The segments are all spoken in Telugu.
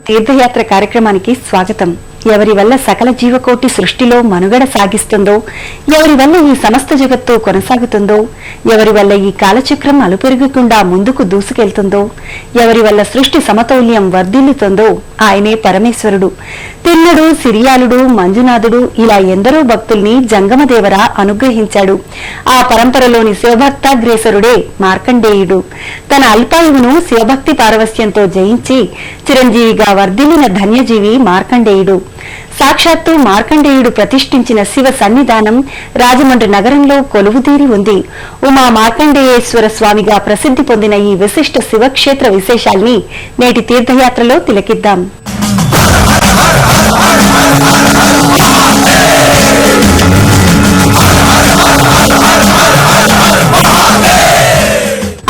తీర్థయాత్ర కార్యక్రమానికి స్వాగతం. ఎవరి వల్ల సకల జీవకోటి సృష్టిలో మనుగడ సాగిస్తుందో, ఎవరి వల్ల ఈ సమస్త జగత్తు కొనసాగుతుందో, ఎవరి వల్ల ఈ కాలచక్రం అలుపెరగకుండా ముందుకు దూసుకెళ్తుందో, ఎవరి వల్ల సృష్టి సమతౌల్యం వర్ధిల్లుతుందో ఆయనే పరమేశ్వరుడు. తిన్నడు, సిరియాలుడు, మంజునాథుడు ఇలా ఎందరో భక్తుల్ని జంగమదేవర అనుగ్రహించాడు. ఆ పరంపరలోని శివభక్తాగ్రేసరుడే మార్కండేయుడు. తన అల్పాయువును శివభక్తి పారవస్యంతో జయించి చిరంజీవిగా వర్ధిల్లిన ధన్యజీవి మార్కండేయుడు. సాక్షాత్తు మార్కండేయుడు ప్రతిష్ఠించిన శివ సన్నిధానం రాజమండ్రి నగరంలో కొలువుదీరి ఉంది. ఉమా మార్కండేయేశ్వర స్వామిగా ప్రసిద్ధి పొందిన ఈ విశిష్ట శివక్షేత్ర విశేషాల్ని నేటి తీర్థయాత్రలో తిలకిద్దాం.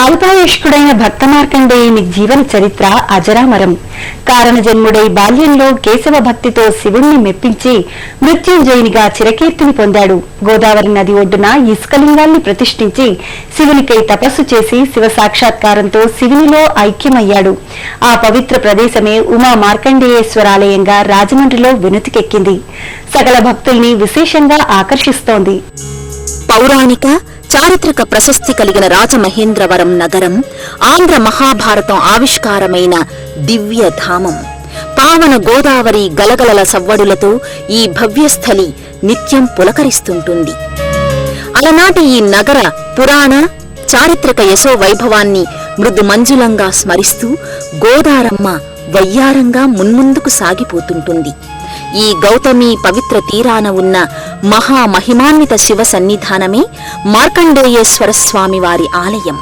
అల్పాయుష్కుడైన భక్త మార్కండేయుని జీవన చరిత్ర అజరామరం. కారణజన్ముడై బాల్యంలో కేశవ భక్తితో శివుణ్ణి మెప్పించి మృత్యుంజయునిగా చిరకీర్తిని పొందాడు. గోదావరి నది ఒడ్డున ఇసుకలింగాల్ని ప్రతిష్ఠించి శివునికై తపస్సు చేసి శివ సాక్షాత్కారంతో శివునిలో ఐక్యమయ్యాడు. ఆ పవిత్ర ప్రదేశమే ఉమా మార్కండేయేశ్వరాలయంగా రాజమండ్రిలో వినుతికెక్కింది. సకల భక్తుల్ని విశేషంగా ఆకర్షిస్తోంది. పౌరాణిక చారిత్రక ప్రశస్తి కలిగిన రాజమహేంద్రవరం నగరం ఆంధ్ర మహాభారతం ఆవిష్కారమైన దివ్యధామం. పావన గోదావరి గలగలల సవ్వడులతో ఈ భవ్యస్థలి నిత్యం పులకరిస్తుంటుంది. అలనాటి ఈ నగర పురాణ చారిత్రక యశో వైభవాన్ని మృదు మంజులంగా స్మరిస్తూ గోదారమ్మ వయ్యారంగా మున్ముందుకు సాగిపోతుంటుంది. ఈ గౌతమి పవిత్ర తీరాన ఉన్న మహామహిమాన్విత శివ సన్నిధానమే మార్కండేయేశ్వర స్వామి వారి ఆలయం.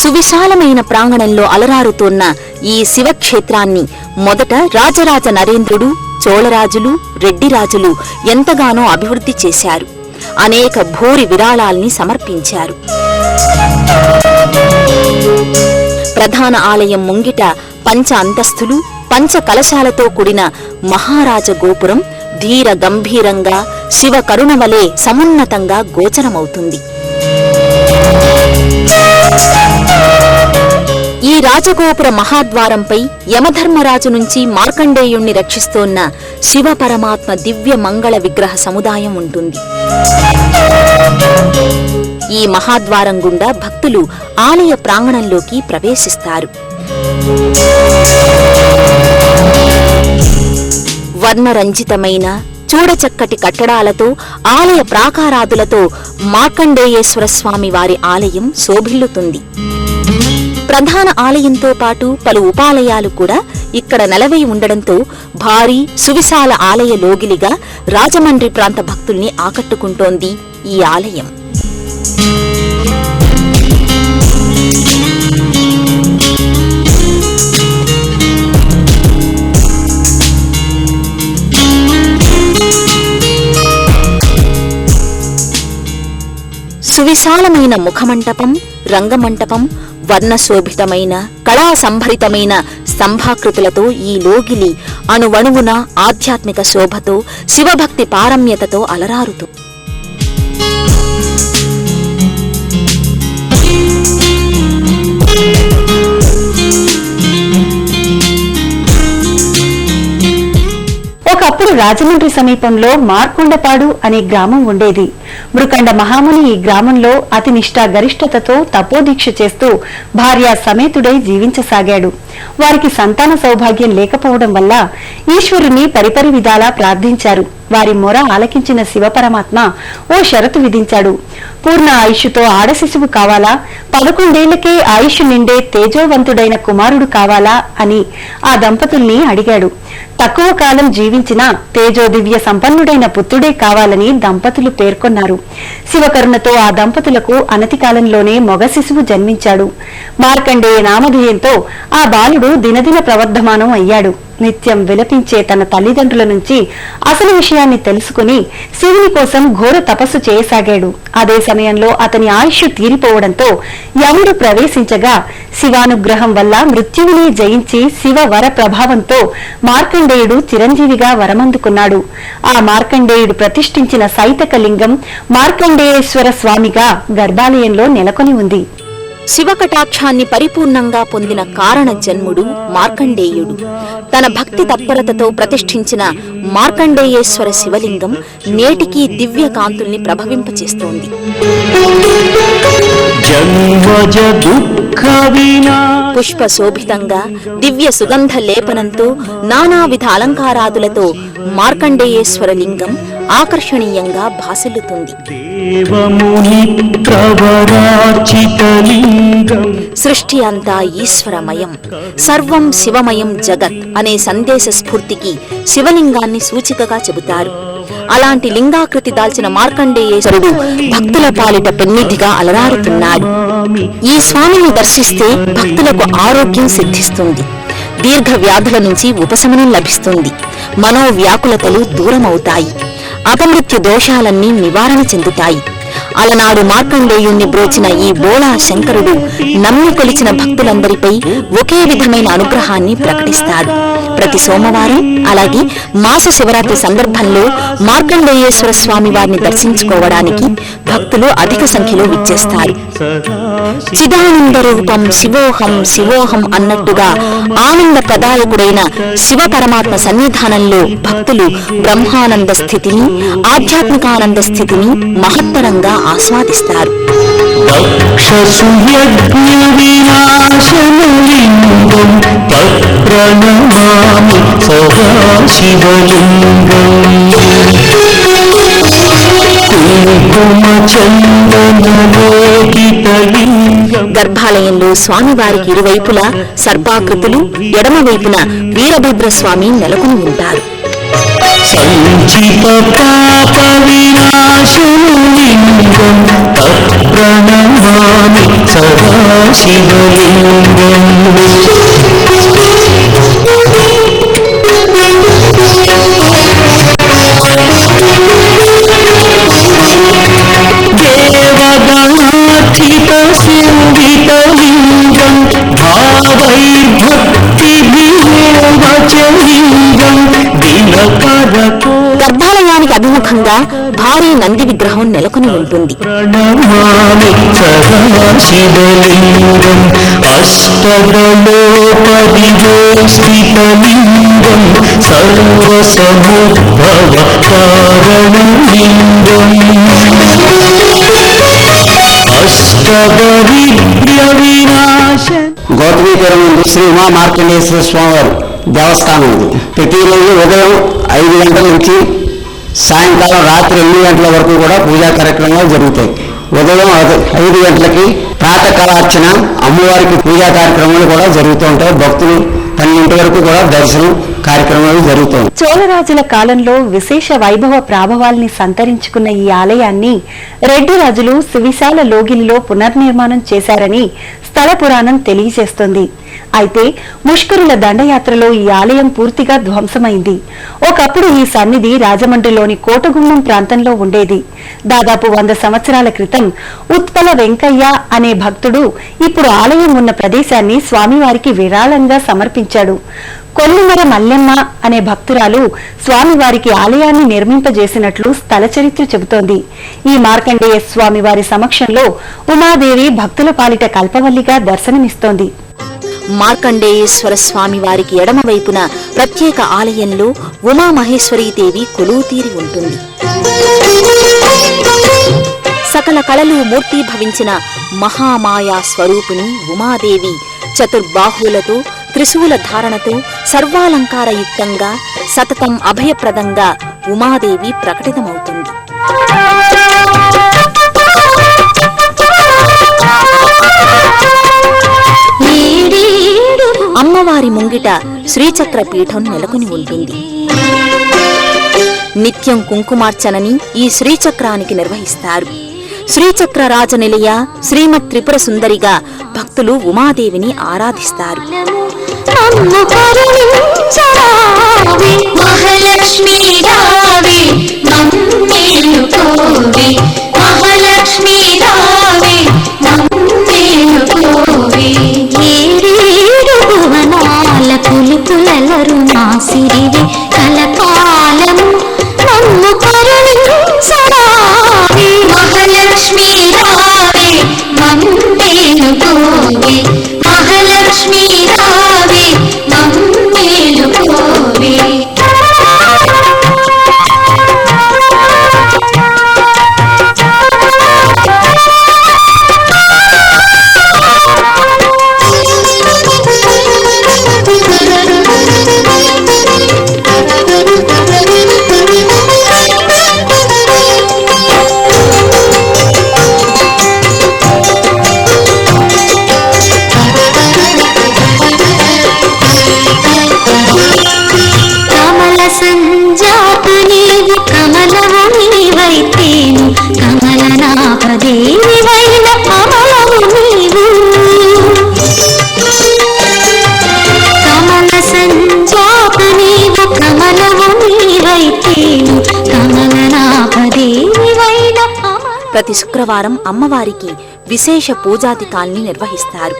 సువిశాలమైన ప్రాంగణంలో అలరారుతోన్న ఈ శివక్షేత్రాన్ని మొదట రాజరాజ నరేంద్రుడు, చోళరాజులు, రెడ్డిరాజులు ఎంతగానో అభివృద్ధి చేశారు. అనేక భూరి విరాళాల్ని సమర్పించారు. ప్రధాన ఆలయం ముంగిట పంచ అంతస్తులు, పంచ కలశాలతో కూడిన మహారాజ గోపురం ధీర గంభీరంగా శివ కరుణవలే సమున్నతంగా గోచరమవుతుంది. ఈ రాజగోపుర మహాద్వారంపై యమధర్మరాజు నుంచి మార్కండేయుణ్ణి రక్షిస్తోన్న శివ పరమాత్మ దివ్య మంగళ విగ్రహ సముదాయం ఉంటుంది. ఈ మహాద్వారం గుండా భక్తులు ఆలయ ప్రాంగణంలోకి ప్రవేశిస్తారు. వర్ణరంజితమైన చూడచక్కటి కట్టడాలతో, ఆలయ ప్రాకారాదులతో మార్కండేయేశ్వర స్వామి వారి ఆలయం శోభిల్లుతుంది. ప్రధాన ఆలయంతో పాటు పలు ఉపాలయాలు కూడా ఇక్కడ నెలవై ఉండడంతో భారీ సువిశాల ఆలయ లోగిలిగా రాజమండ్రి ప్రాంత భక్తుల్ని ఆకట్టుకుంటోంది ఈ ఆలయం. సువిశాలమైన ముఖమంటపం, రంగమంటపం, వర్ణశోభితమైన కళా సంభరితమైన స్తంభాకృతులతో ఈ లోగిలి అణువణువున ఆధ్యాత్మిక శోభతో శివభక్తి పారమ్యతతో అలరారుతూ ఒకప్పుడు రాజమండ్రి సమీపంలో మార్కొండపాడు అనే గ్రామం ఉండేది. మృకండ మహాముని ఈ గ్రామంలో అతి నిష్ఠా గరిష్ఠతతో తపోదీక్ష చేస్తూ భార్యా సమేతుడై జీవించసాగాడు. వారికి సంతాన సౌభాగ్యం లేకపోవడం వల్ల ఈశ్వరుని పరిపరి విధాలా ప్రార్థించారు. వారి మొర ఆలకించిన శివపరమాత్మ ఓ షరతు విధించాడు. పూర్ణ ఆయుష్తో ఆడశిశువు కావాలా, 11 ఏళ్లకే ఆయుష్ నిండే తేజోవంతుడైన కుమారుడు కావాలా అని ఆ దంపతుల్ని అడిగాడు. తక్కువ కాలం జీవించిన తేజోదివ్య సంపన్నుడైన పుత్రుడే కావాలని దంపతులు పేర్కొన్నారు. శివకరుణతో ఆ దంపతులకు అనతి కాలంలోనే మొగ శిశువు జన్మించాడు. మార్కండేయ నామధేయంతో ఆ బాలుడు దినదిన ప్రవర్ధమానం అయ్యాడు. నిత్యం విలపించే తన తల్లిదండ్రుల నుంచి అసలు విషయాన్ని తెలుసుకుని శివుని కోసం ఘోర తపస్సు చేయసాగాడు. అదే సమయంలో అతని ఆయుష్ తీరిపోవడంతో యముడు ప్రవేశించగా శివానుగ్రహం వల్ల మృత్యువుని జయించి శివ వర ప్రభావంతో మార్కండేయుడు చిరంజీవిగా వరమందుకున్నాడు. ఆ మార్కండేయుడు ప్రతిష్ఠించిన సైతక లింగం మార్కండేయేశ్వర స్వామిగా గర్భాలయంలో నెలకొని ఉంది. శివకటాక్షాన్ని పరిపూర్ణంగా పొందిన కారణ జన్ముడు మార్కండేయుడు. తన భక్తి తత్పరతతో ప్రతిష్ఠించిన మార్కండేయేశ్వర శివలింగం నేటికీ దివ్య కాంతుల్ని ప్రభవింపచేస్తోంది. పుష్ప శోభితంగా దివ్య సుగంధ లేపనంతో నానావిధ అలంకారాదులతో మార్కండేయేశ్వర లింగం ఆకర్షణీయంగా భాసిల్లుతుంది. సృష్టి అంతా ఈశ్వరమయం, సర్వం శివమయం జగత్ అనే సందేశ స్ఫూర్తికి శివలింగాన్ని సూచికగా చెబుతారు. అలాంటి లింగాకృతి దాల్చిన మార్కండేయేశ్వరుడు భక్తుల పాలిట పెన్నిధిగా అలరారుతున్నాడు. ఈ స్వామిని దర్శిస్తే భక్తులకు ఆరోగ్యం సిద్ధిస్తుంది, దీర్ఘ వ్యాధుల నుంచి ఉపశమనం లభిస్తుంది, మనోవ్యాకులతలు దూరమవుతాయి, అపమృత్యు దోషాలన్నీ నివారణ చెందుతాయి. అలనాడు మార్కండేయుణ్ణి బ్రోచిన ఈ బోళా శంకరుడు నమ్మి కొలిచిన భక్తులందరిపై ఒకే విధమైన అనుగ్రహాన్ని ప్రకటిస్తాడు. ప్రతి సోమవారం అలాగే మాస శివరాత్రి సందర్భంలో మార్కండేయేశ్వర స్వామి వారిని దర్శించుకోవడానికి భక్తులు అధిక సంఖ్యలో విచ్చేస్తారు. చిదానంద రూపం శివోహం శివోహం అన్నట్టుగా ఆనంద ప్రదాయకుడైన శివ పరమాత్మ సన్నిధానంలో భక్తులు బ్రహ్మానంద స్థితిని, ఆధ్యాత్మికానంద స్థితిని మహత్తరంగా ఆస్వాదిస్తారు. గర్భాలయంలో స్వామివారికి ఇరువైపులా సర్పాకృతులు, ఎడమవైపున వీరభద్రస్వామి నెలకొని ఉంటారు. గర్భాలయానికి అభిముఖంగా భారీ నంది విగ్రహం నెలకొని ఉంటుంది. గౌతమీపురం శ్రీ ఉమా మార్కండేశ్వర స్వామివారి దేవస్థానం ఉంది. ప్రతిరోజు ఉదయం 5 గంటల నుంచి సాయంకాలం రాత్రి 8 గంటల వరకు కూడా పూజా కార్యక్రమాలు జరుగుతాయి. ఉదయం 5 గంటలకి ప్రాతకాలార్చన, అమ్మవారికి పూజా కార్యక్రమాలు కూడా జరుగుతూ ఉంటాయి. భక్తులు 12 వరకు కూడా దర్శనం కార్యక్రమాలు జరుగుతాయి. చోళరాజుల కాలంలో విశేష వైభవ ప్రాభవాల్ని సంతరించుకున్న ఈ ఆలయాన్ని రెడ్డి రాజులు సువిశాల లోగిలిలో పునర్నిర్మాణం చేశారని స్థల పురాణం తెలియజేస్తుంది. అయితే ముష్కరుల దండయాత్రలో ఈ ఆలయం పూర్తిగా ధ్వంసమైంది. ఒకప్పుడు ఈ సన్నిధి రాజమండ్రిలోని కోటగుమ్మం ప్రాంతంలో ఉండేది. దాదాపు 100 సంవత్సరాల క్రితం ఉత్పల వెంకయ్య అనే భక్తుడు ఇప్పుడు ఆలయం ఉన్న ప్రదేశాన్ని స్వామివారికి విరాళంగా సమర్పించాడు. కొల్లిమర మల్లెమ్మ అనే భక్తురాలు స్వామివారికి ఆలయాన్ని నిర్మింపజేసినట్లు స్థల చరిత్ర చెబుతోంది. ఈ మార్కండేయ స్వామివారి సమక్షంలో ఉమాదేవి భక్తుల పాలిట కల్పవల్లిగా దర్శనమిస్తోంది. మార్కండేయేశ్వర స్వామి వారికి ఎడమవైపున ప్రత్యేక ఆలయంలో ఉమామహేశ్వరీదేవి కొలువుతీరి ఉంటుంది. సకల కళలు మూర్తీభవించిన మహామాయా స్వరూపిణి ఉమాదేవి చతుర్బాహువులతో, త్రిశూల ధారణతో, సర్వాలంకారయుక్తంగా, సతతం అభయప్రదంగా ఉమాదేవి ప్రకటితమవుతుంది. అమ్మవారి ముంగిట శ్రీచక్ర పీఠం నెలకొని ఉంటుంది. నిత్యం కుంకుమార్చనని ఈ శ్రీచక్రానికి నిర్వహిస్తారు. శ్రీచక్ర రాజనిలయ శ్రీమత్ త్రిపుర సుందరిగా భక్తులు ఉమాదేవిని ఆరాధిస్తారు. పులపులరు నా సిరివి కలకాలము నన్ను కరుణించరావే మహాలక్ష్మి రావే మమ్మేలుకో ప్రతి శుక్రవారం అమ్మవారికి విశేష పూజాధికాల్ని నిర్వహిస్తారు.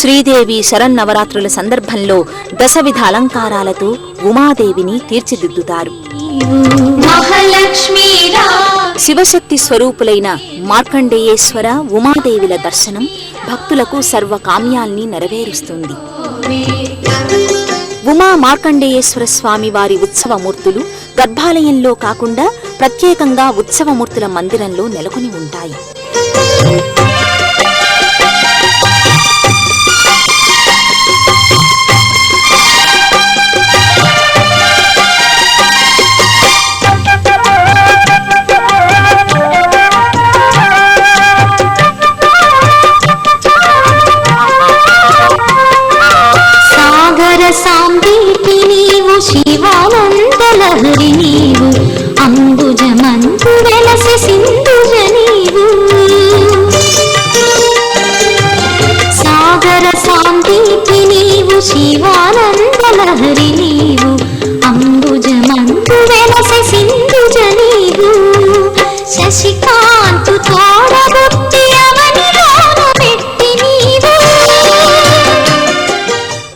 శ్రీదేవి శరన్నవరాత్రుల సందర్భంలో దశవిధ అలంకారాలతో ఉమాదేవిని తీర్చిదిద్దుతారు. శివశక్తి స్వరూపులైన మార్కండేయేశ్వర, ఉమాదేవిల దర్శనం భక్తులకు సర్వకామ్యాల్ని నెరవేరుస్తుంది. ఉమా మార్కండేయేశ్వర స్వామి వారి ఉత్సవమూర్తులు గర్భాలయంలో కాకుండా ప్రత్యేకంగా ఉత్సవమూర్తుల మందిరంలో నెలకొని ఉంటాయి. సాంబీకి నీవు శివానందలహరి నీవు అంబుజమందు వెలసి సింధుజ నీవు సాగర సాంబీకి నీవు శివానందలహరి నీవు అంబుజమందు వెలసి సింధుజ నీవు శశికాంతు తోడబుట్టి అవనిలోన పెట్టి నీవు.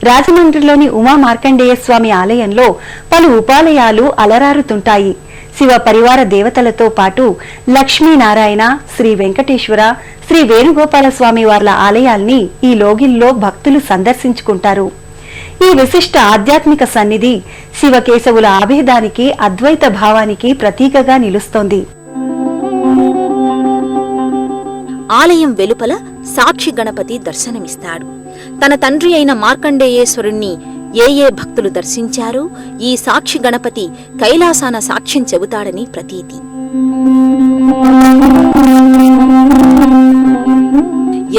రాజమండ్రిలోని ఉమా మార్కండేయ స్వామి ఆలయంలో పలు ఉపాలయాలు అలరారుతుంటాయి. శివ పరివార దేవతలతో పాటు లక్ష్మీనారాయణ, శ్రీ వెంకటేశ్వర, శ్రీ వేణుగోపాల స్వామి వార్ల ఆలయాల్ని ఈ లోగిల్లో భక్తులు సందర్శించుకుంటారు. ఈ విశిష్ట ఆధ్యాత్మిక సన్నిధి శివకేశవుల ఆభేదానికి, అద్వైత భావానికి ప్రతీకగా నిలుస్తోంది. ఆలయం వెలుపల సాక్షి గణపతి దర్శనమిస్తాడు. తన తండ్రి అయిన మార్కండేయేశ్వరుణ్ణి ఏ భక్తులు దర్శించారో ఈ సాక్షి గణపతి కైలాసాన సాక్ష్యం చెబుతాడని ప్రతీతి.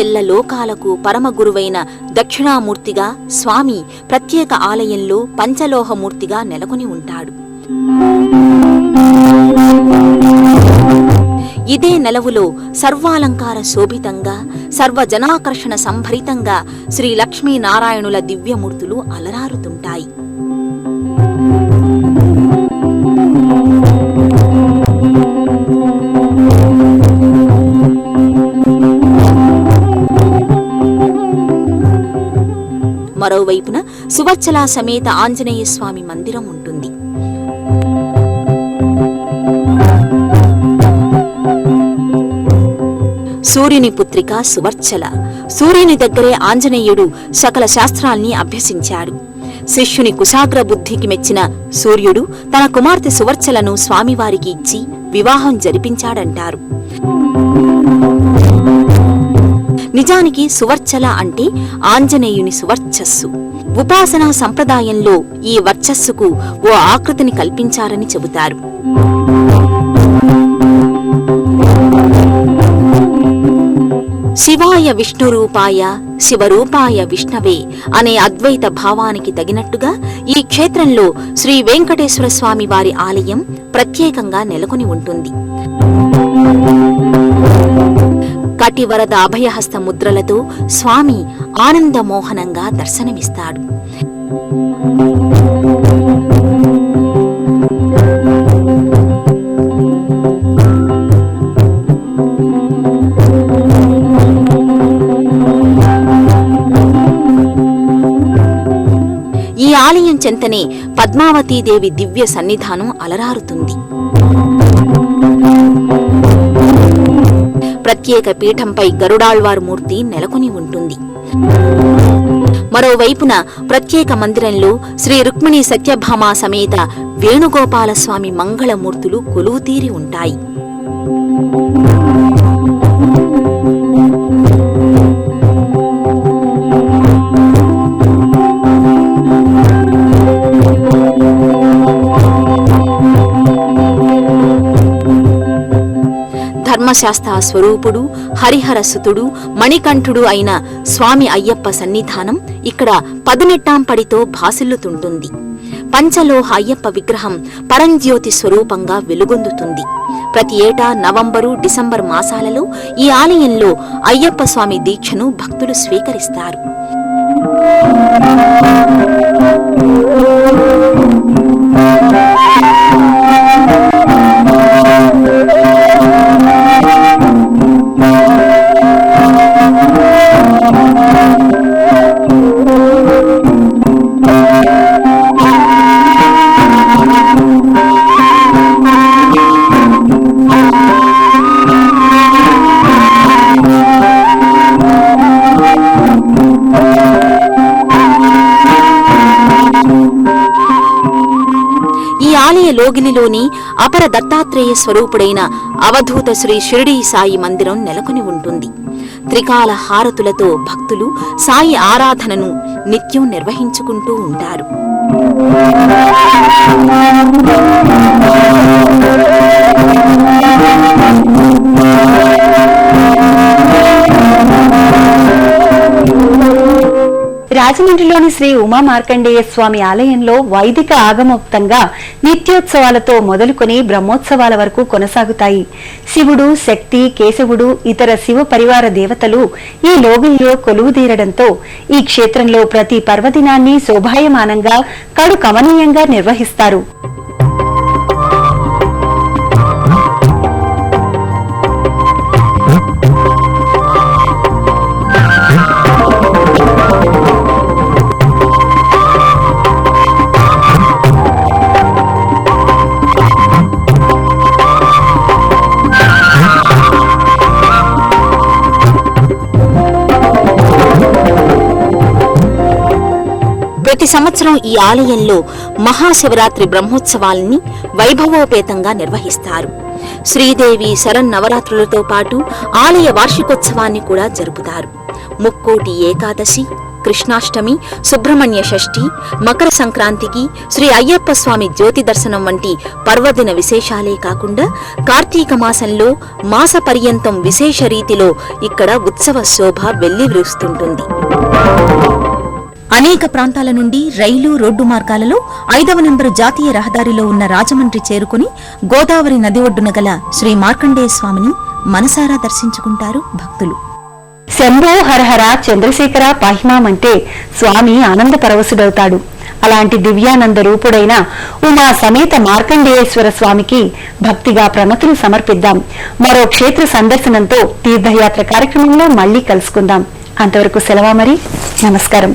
ఎల్ల లోకాలకు పరమ గురువైన దక్షిణామూర్తిగా స్వామి ప్రత్యేక ఆలయంలో పంచలోహమూర్తిగా నెలకొని ఉంటాడు. ఇదే నెలవులో సర్వాలంకార శోభితంగా, సర్వజనాకర్షణ సంభరితంగా శ్రీ లక్ష్మీనారాయణుల దివ్యమూర్తులు అలరారుతుంటాయి. మరోవైపున సువచ్చలా సమేత ఆంజనేయ స్వామి మందిరం ఉంటుంది. సూర్యుని పుత్రిక సువర్చల. సూర్యుని దగ్గరే ఆంజనేయుడు సకల శాస్త్రాల్ని అభ్యసించాడు. శిష్యుని కుశాగ్ర బుద్ధికి మెచ్చిన సూర్యుడు తన కుమార్తె సువర్చలను స్వామివారికి ఇచ్చి వివాహం జరిపించాడంటారు. నిజానికి సువర్చల అంటే ఆంజనేయుని సువర్చస్సు. ఉపాసనా సంప్రదాయంలో ఈ వర్చస్సుకు ఓ ఆకృతిని కల్పించారని చెబుతారు. శివాయ విష్ణురూపాయ శివరూపాయ విష్ణవే అనే అద్వైత భావానికి తగినట్టుగా ఈ క్షేత్రంలో శ్రీ వెంకటేశ్వర స్వామి వారి ఆలయం ప్రత్యేకంగా నెలకొని ఉంటుంది. కటివరద అభయహస్త ముద్రలతో స్వామి ఆనందమోహనంగా దర్శనమిస్తాడు. ఈ ఆలయం చెంతనే పద్మావతీదేవి దివ్య సన్నిధానం అలరారుతుంది. ప్రత్యేక పీఠంపై గరుడాళ్వార్ మూర్తి నెలకొని ఉంటుంది. మరోవైపున ప్రత్యేక మందిరంలో శ్రీ రుక్మిణీ సత్యభామ సమేత వేణుగోపాల స్వామి మంగళమూర్తులు కొలువుతీరి ఉంటాయి. ధర్మశాస్త్ర స్వరూపుడు, హరిహరసుతుడు, మణికంఠుడు అయిన స్వామి అయ్యప్ప సన్నిధానం ఇక్కడ పదునెట్టాంపడితో భాసిల్లుతుంటుంది. పంచలోహ అయ్యప్ప విగ్రహం పరంజ్యోతి స్వరూపంగా వెలుగొందుతుంది. ప్రతి ఏటా నవంబరు, డిసెంబర్ మాసాలలో ఈ ఆలయంలో అయ్యప్ప స్వామి దీక్షను భక్తులు స్వీకరిస్తారు. లోగిలిలోని అపర దత్తాత్రేయ స్వరూపుడైన అవధూత శ్రీ షిరిడీ సాయి మందిరం నెలకొని ఉంటుంది. త్రికాల హారతులతో భక్తులు సాయి ఆరాధనను నిత్యం నిర్వహించుకుంటూ ఉంటారు. రాజమండ్రిలోని శ్రీ ఉమా మార్కండేయ స్వామి ఆలయంలో వైదిక ఆగమోక్తంగా నిత్యోత్సవాలతో మొదలుకొని బ్రహ్మోత్సవాల వరకు కొనసాగుతాయి. శివుడు, శక్తి, కేశవుడు, ఇతర శివ పరివార దేవతలు ఈ లోగిల్లో కొలువుదీరడంతో ఈ క్షేత్రంలో ప్రతి పర్వదినాన్ని శోభాయమానంగా కడు కమనీయంగా నిర్వహిస్తారు. ప్రతి సంవత్సరం ఈ ఆలయంలో మహాశివరాత్రి బ్రహ్మోత్సవాల్ని వైభవోపేతంగా నిర్వహిస్తారు. శ్రీదేవి శరన్నవరాత్రులతో పాటు ఆలయ వార్షికోత్సవాన్ని కూడా జరుపుతారు. ముక్కోటి ఏకాదశి, కృష్ణాష్టమి, సుబ్రహ్మణ్య షష్ఠి, మకర సంక్రాంతికి శ్రీ అయ్యప్ప స్వామి జ్యోతి దర్శనం వంటి పర్వదిన విశేషాలే కాకుండా కార్తీక మాసంలో మాస పర్యంతం విశేష రీతిలో ఇక్కడ ఉత్సవ శోభ వెల్లివిరుస్తుంటుంది. అనేక ప్రాంతాల నుండి రైలు, రోడ్డు మార్గాలలో 5వ నెంబరు జాతీయ రహదారిలో ఉన్న రాజమండ్రి చేరుకుని గోదావరి నది ఒడ్డున గల శ్రీ మార్కండేయ స్వామిని మనసారా దర్శించుకుంటారు భక్తులు. శంభో హరహర చంద్రశేఖర పాహిమామంటే స్వామి ఆనంద పరవశుడవుతాడు. అలాంటి దివ్యానంద రూపుడైన ఉమా సమేత మార్కండేయేశ్వర స్వామికి భక్తిగా ప్రణతులు సమర్పిద్దాం. మరో క్షేత్ర సందర్శనంతో తీర్థయాత్ర కార్యక్రమంలో మళ్లీ కలుసుకుందాం. అంతవరకు సెలవా మరి. నమస్కారం.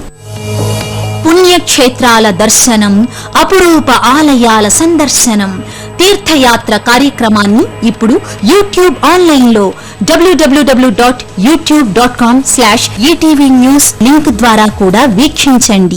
పుణ్యక్షేత్రాల దర్శనం, అపురూప ఆలయాల సందర్శనం, తీర్థయాత్ర కార్యక్రమాన్ని ఇప్పుడు యూట్యూబ్ ఆన్లైన్లో www.youtube.com/ETV News లింక్ ద్వారా కూడా వీక్షించండి.